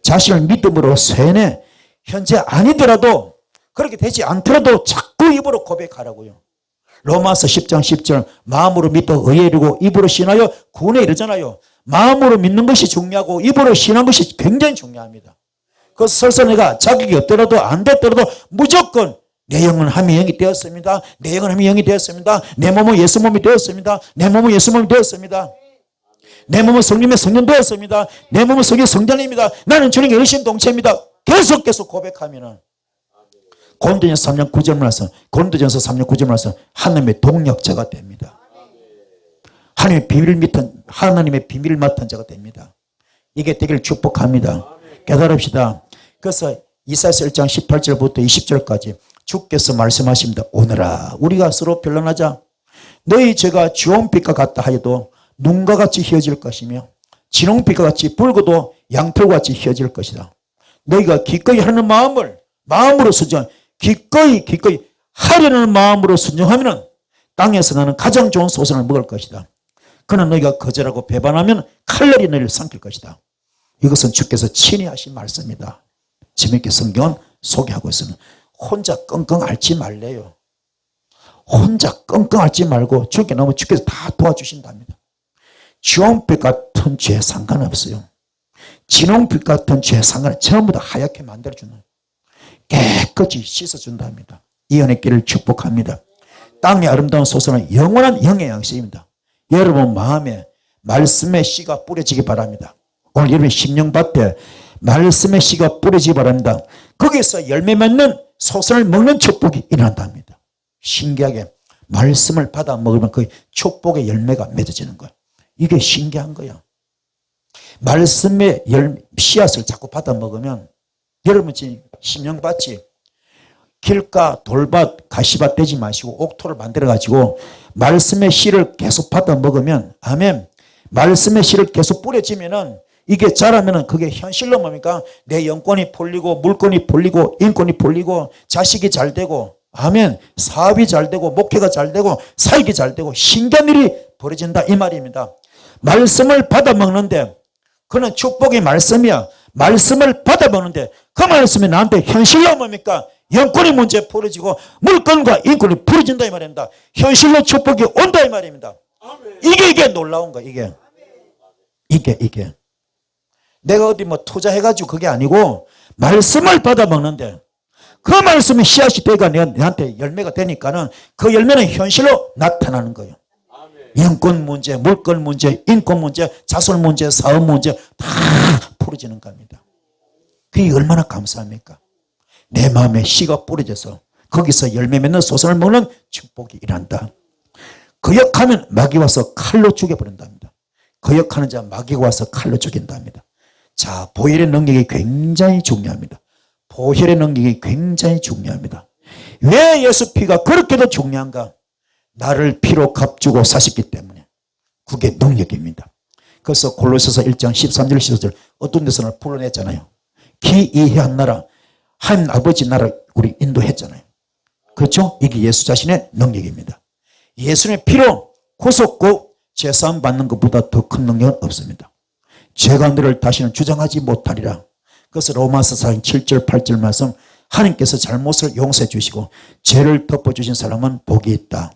자신을 믿음으로 세뇌. 현재 아니더라도 그렇게 되지 않더라도 자꾸 입으로 고백하라고요. 로마서 10장 10절 마음으로 믿어 의에 이르고 입으로 신하여 구원에 이르잖아요. 마음으로 믿는 것이 중요하고 입으로 신한 것이 굉장히 중요합니다. 그래서 설사 내가 자격이 없더라도 안 됐더라도 무조건 내 영은 하나님의 영이 되었습니다. 내 영은 하나님의 영이 되었습니다. 내 몸은 예수 몸이 되었습니다. 내 몸은 예수 몸이 되었습니다. 내 몸은 성령의 성전 되었습니다. 내 몸은 성령의 성전입니다. 나는 주님의 일심동체입니다. 계속 고백하면은 고린도전서 3장 9절 말씀, 고린도전서 3장 9절 말씀 하나님의 동력자가 됩니다. 하나님의 비밀을 맡은 자가 됩니다. 이게 되기를 축복합니다. 깨달읍시다. 그래서 이사야서 1장 18절부터 20절까지 주께서 말씀하십니다. 오늘아 우리가 서로 변론하자. 너희 죄가 주홍빛과 같다 하여도 눈과 같이 휘어질 것이며 진홍빛과 같이 붉어도 양털과 같이 휘어질 것이다. 너희가 기꺼이 하는 마음으로 순종, 기꺼이 하려는 마음으로 순종하면 땅에서 나는 가장 좋은 소선을 먹을 것이다. 그러나 너희가 거절하고 배반하면 칼날이 너희를 삼킬 것이다. 이것은 주께서 친히 하신 말씀입니다. 재미있게 성경은 소개하고 있습니다. 혼자 끙끙 앓지 말래요. 혼자 끙끙 앓지 말고 주께 너무 주께서 다 도와주신답니다. 주홍빛 같은 죄 상관없어요. 진홍빛 같은 죄 상관없어요. 전부 다 하얗게 만들어주는 깨끗이 씻어준답니다. 이 은혜의 길을 축복합니다. 땅의 아름다운 소선은 영원한 영의 양식입니다. 여러분 마음에 말씀의 씨가 뿌려지기 바랍니다. 오늘 여러분 심령밭에 말씀의 씨가 뿌려지기 바랍니다. 거기서 열매 맺는 소선을 먹는 축복이 일어난답니다. 신기하게 말씀을 받아 먹으면 그 축복의 열매가 맺어지는 거예요. 이게 신기한 거야. 말씀의 씨앗을 자꾸 받아 먹으면 여러분 지금 심령밭이 길가, 돌밭, 가시밭 되지 마시고 옥토를 만들어 가지고 말씀의 씨를 계속 받아 먹으면 아멘. 말씀의 씨를 계속 뿌려지면은 이게 자라면은 그게 현실로 뭡니까? 내 영권이 풀리고 물권이 풀리고 인권이 풀리고 자식이 잘 되고 아멘. 사업이 잘 되고 목회가 잘 되고 사역이 잘 되고 신기한 일이 벌어진다 이 말입니다. 말씀을 받아 먹는데 그는 축복의 말씀이야. 말씀을 받아 먹는데 그 말씀이 나한테 현실로 뭡니까? 영권의 문제 풀어지고 물권과 인권이 풀어진다 이 말입니다. 현실로 축복이 온다 이 말입니다. 이게 놀라운 거야. 이게 내가 어디 뭐 투자해가지고 그게 아니고 말씀을 받아 먹는데 그 말씀이 씨앗이 되니까 내한테 열매가 되니까는 그 열매는 현실로 나타나는 거예요. 영권 문제, 물권 문제, 인권 문제, 자손 문제, 사업 문제 다 풀어지는 겁니다. 그게 얼마나 감사합니까? 내 마음에 씨가 뿌려져서 거기서 열매 맺는 소선을 먹는 축복이 일어난다. 거역하면 마귀 와서 칼로 죽여버린답니다. 거역하는 자 마귀가 와서 칼로 죽인답니다. 자, 보혈의 능력이 굉장히 중요합니다. 보혈의 능력이 굉장히 중요합니다. 왜 예수 피가 그렇게도 중요한가? 나를 피로 값주고 사셨기 때문에 그게 능력입니다. 그래서 골로새서 1장 13절 15절 어떤 데서는 풀어냈잖아요. 기이해한 나라 하나님 아버지 나라 우리 인도했잖아요. 그렇죠? 이게 예수 자신의 능력입니다. 예수님의 피로 구속고 제사함 받는 것보다 더 큰 능력은 없습니다. 죄가 너를 다시는 주장하지 못하리라. 그래서 로마서 4장 7절 8절 말씀 하나님께서 잘못을 용서해 주시고 죄를 덮어주신 사람은 복이 있다.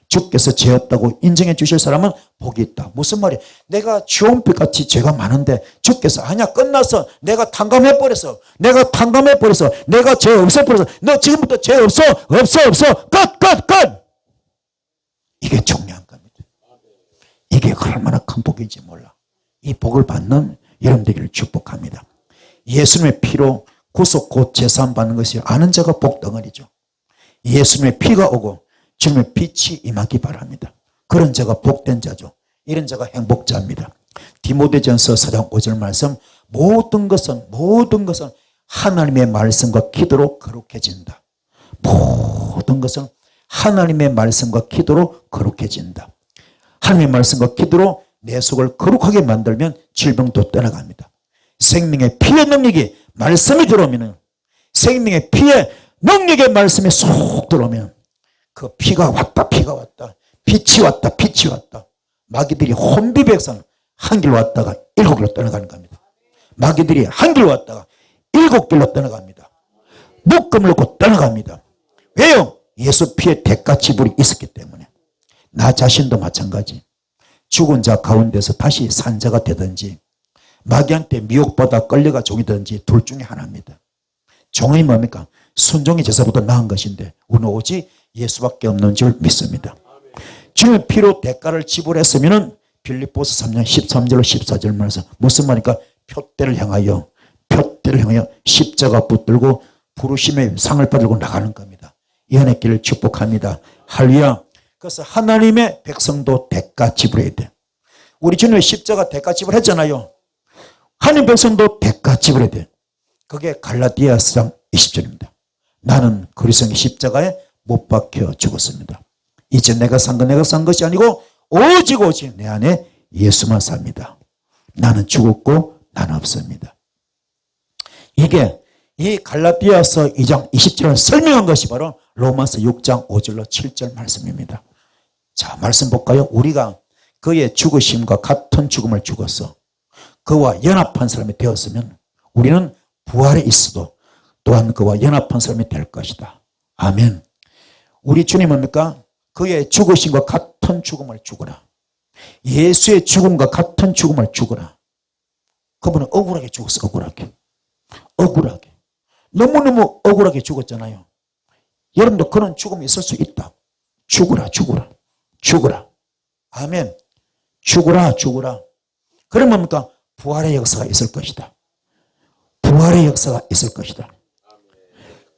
주께서 죄 없다고 인정해 주실 사람은 복이 있다. 무슨 말이야? 내가 주홍빛같이 죄가 많은데 주께서 아니야 끝났어. 내가 탕감해버렸어. 내가 죄 없애버렸어. 너 지금부터 죄 없어. 끝. 이게 중요한 겁니다. 이게 얼마나 큰 복인지 몰라. 이 복을 받는 여러분 되기를 축복합니다. 예수님의 피로 구속 곧 제사함 받는 것이 아는 자가 복덩어리죠. 예수님의 피가 오고 주님의 빛이 임하기 바랍니다. 그런 자가 복된 자죠. 이런 자가 행복자입니다. 디모데전서 4장 5절 말씀, 모든 것은 하나님의 말씀과 기도로 거룩해진다. 모든 것은 하나님의 말씀과 기도로 거룩해진다. 하나님의 말씀과 기도로 내 속을 거룩하게 만들면 질병도 떠나갑니다. 생명의 피의 능력이 말씀이 들어오면, 생명의 피의 능력의 말씀이 쏙 들어오면 그 피가 왔다 빛이 왔다 마귀들이 혼비백산 한 길로 왔다가 7길로 떠나가는 겁니다. 마귀들이 한 길로 왔다가 7길로 떠나갑니다. 묶음을 놓고 떠나갑니다. 왜요? 예수 피의 대가 지불이 있었기 때문에. 나 자신도 마찬가지. 죽은 자 가운데서 다시 산 자가 되든지 마귀한테 미혹받아 끌려가 종이 되든지 둘 중에 하나입니다. 종이 뭡니까? 순종이 제사보다 나은 것인데 우리는 오직 예수밖에 없는 줄 믿습니다. 주님의 피로 대가를 지불했으면 빌립보서 3장 13절로 14절 말씀 무슨 말입니까? 표대를 향하여 십자가 붙들고 부르심의 상을 받들고 나가는 겁니다. 이 은혜의 길을 축복합니다. 할렐루야. 그래서 하나님의 백성도 대가 지불해야 돼. 우리 주님의 십자가 대가 지불했잖아요. 하나님 백성도 대가 지불해야 돼. 그게 갈라디아서 4장 20절입니다. 나는 그리스도의 십자가에 못 박혀 죽었습니다. 이제 내가 산 것이 아니고 오직 내 안에 예수만 삽니다. 나는 죽었고 나는 없습니다. 이게 이 갈라디아서 2장 20절을 설명한 것이 바로 로마서 6장 5절로 7절 말씀입니다. 자, 말씀 볼까요? 우리가 그의 죽으심과 같은 죽음을 죽어서 그와 연합한 사람이 되었으면 우리는 부활에 있어도 또한 그와 연합한 사람이 될 것이다. 아멘. 우리 주님 뭡니까? 그의 죽으심과 같은 죽음을 죽어라. 예수의 죽음과 같은 죽음을 죽어라. 그분은 억울하게 죽었어. 억울하게. 너무너무 억울하게 죽었잖아요. 여러분도 그런 죽음이 있을 수 있다. 죽어라. 아멘. 죽어라. 그럼 뭡니까? 부활의 역사가 있을 것이다.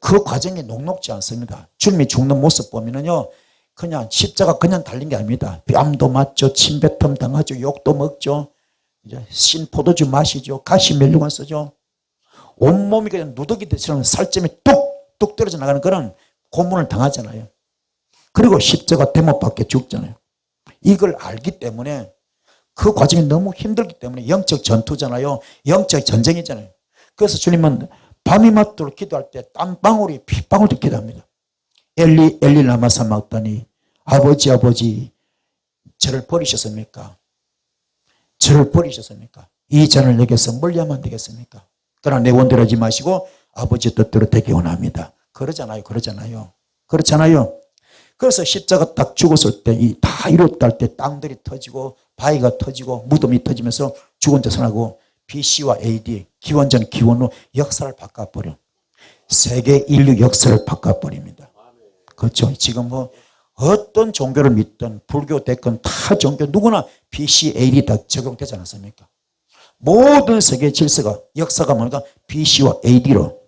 그 과정이 녹록지 않습니다. 주님이 죽는 모습 보면은요, 그냥 십자가 그냥 달린 게 아닙니다. 뺨도 맞죠, 침뱉음 당하죠, 욕도 먹죠, 이제 신포도주 마시죠, 가시 멸류관 쓰죠. 온몸이 그냥 누더기처럼 살점이 뚝뚝 떨어져 나가는 그런 고문을 당하잖아요. 그리고 십자가 대못 박혀 죽잖아요. 이걸 알기 때문에 그 과정이 너무 힘들기 때문에 영적 전투잖아요. 영적 전쟁이잖아요. 그래서 주님은 밤이 맞도록 기도할 때 땀방울이 핏방울도 기도합니다. 엘리 라마 사막다니 아버지 저를 버리셨습니까? 이 잔을 내게서 멀리하면 안 되겠습니까? 그러나 내 원대로 하지 마시고 아버지 뜻대로 되기 원합니다. 그러잖아요. 그래서 십자가 딱 죽었을 때 다 이뤘다 할 때 땅들이 터지고 바위가 터지고 무덤이 터지면서 죽은 자 선하고 BC와 AD 기원전 기원으로 역사를 바꿔버려. 세계 인류 역사를 바꿔버립니다. 그렇죠. 지금 뭐 어떤 종교를 믿든 불교 됐건 타 종교 누구나 BC, AD 다 적용되지 않았습니까? 모든 세계 질서가 역사가 뭔가 BC와 AD로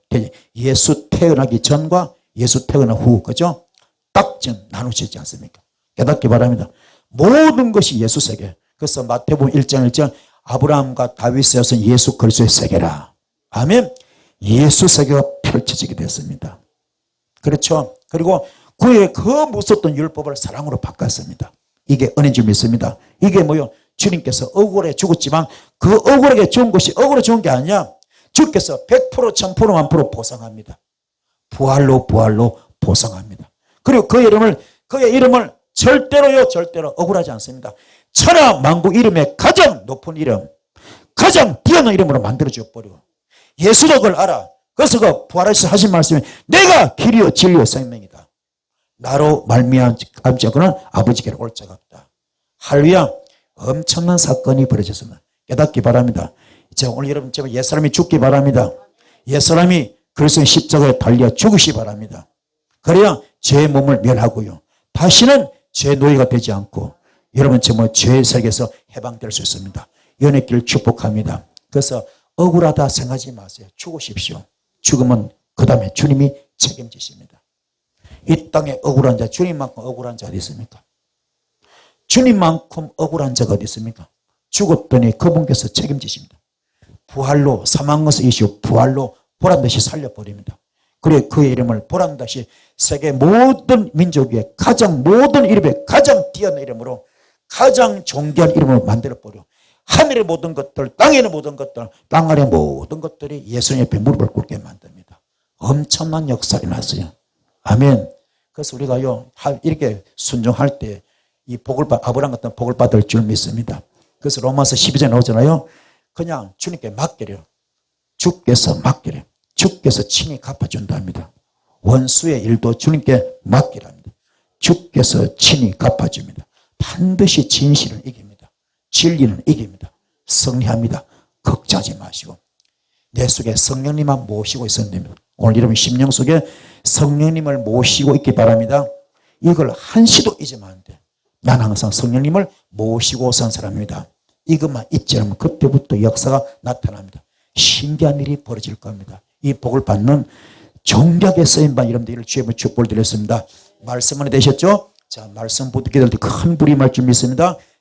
예수 태어나기 전과 예수 태어난 후 그죠? 딱 나누시지 않습니까? 깨닫기 바랍니다. 모든 것이 예수 세계. 그래서 마태복음 1장 1절 아브라함과 다윗에 이어서 예수 그리스도의 세계라. 아멘. 예수 세계가 펼쳐지게 됐습니다. 그렇죠. 그리고 그의 그 무섭던 율법을 사랑으로 바꿨습니다. 이게 은혜인 줄 믿습니다. 이게 뭐요? 주님께서 억울해 죽었지만 그 억울하게 죽은 것이 억울해 죽은 게 아니야. 주께서 100% 1000% 1000% 보상합니다. 부활로 보상합니다. 그리고 그의 이름을 절대로 억울하지 않습니다. 천하 만국 이름에 가장 높은 이름, 가장 뛰어난 이름으로 만들어줘 버리고 예수도 그걸 알아. 그래서 그 부활하셔서 하신 말씀이 내가 길이요 진리요 생명이다. 나로 말미암지 않고는 아버지께로 올 자가 없다. 할렐루야. 엄청난 사건이 벌어졌습니다. 깨닫기 바랍니다. 이제 오늘 여러분 제발 옛사람이 죽기 바랍니다. 옛사람이 그리스도의 십자가에 달려 죽으시 바랍니다. 그래야 죄의 몸을 멸하고요. 다시는 죄의 노예가 되지 않고 여러분 정말 죄의 세계에서 해방될 수 있습니다. 연의 길을 축복합니다. 그래서 억울하다 생각하지 마세요. 죽으십시오. 죽으면 그 다음에 주님이 책임지십니다. 이 땅에 억울한 자, 주님만큼 억울한 자 어디 있습니까? 주님만큼 억울한 자가 어디 있습니까? 죽었더니 그분께서 책임지십니다. 부활로 사망 것을 이시오 부활로 보란듯이 살려버립니다. 그래 그의 이름을 보란듯이 세계 모든 민족 위에 가장 모든 이름에 가장 뛰어난 이름으로 가장 존귀한 이름으로 만들어버려. 하늘의 모든 것들, 땅에 있는 모든 것들, 땅 아래 모든 것들이 예수님 옆에 무릎을 꿇게 만듭니다. 엄청난 역사가 일어났어요. 아멘. 그래서 우리가요 이렇게 순종할 때 이 복을 아브라함 같은 복을 받을 줄 믿습니다. 그래서 로마서 12장에 나오잖아요. 그냥 주님께 맡기려. 주께서 맡기려. 주께서 친히 갚아준답니다. 원수의 일도 주님께 맡기랍니다. 주께서 친히 갚아줍니다. 반드시 진실은 이깁니다. 진리는 이깁니다. 승리합니다. 걱정하지 마시고 내 속에 성령님만 모시고 있어야 됩니다. 오늘 여러분 심령 속에 성령님을 모시고 있기 바랍니다. 이걸 한시도 잊으면 안 돼. 난 항상 성령님을 모시고 산 사람입니다. 이것만 잊지 않으면 그때부터 역사가 나타납니다. 신기한 일이 벌어질 겁니다. 이 복을 받는 정략의 쓰임반 여러분들 주의 축복을 드렸습니다. 말씀 안에 되셨죠? 자, 말씀 붙게 될 때 큰 불이 말 줄 믿습니다.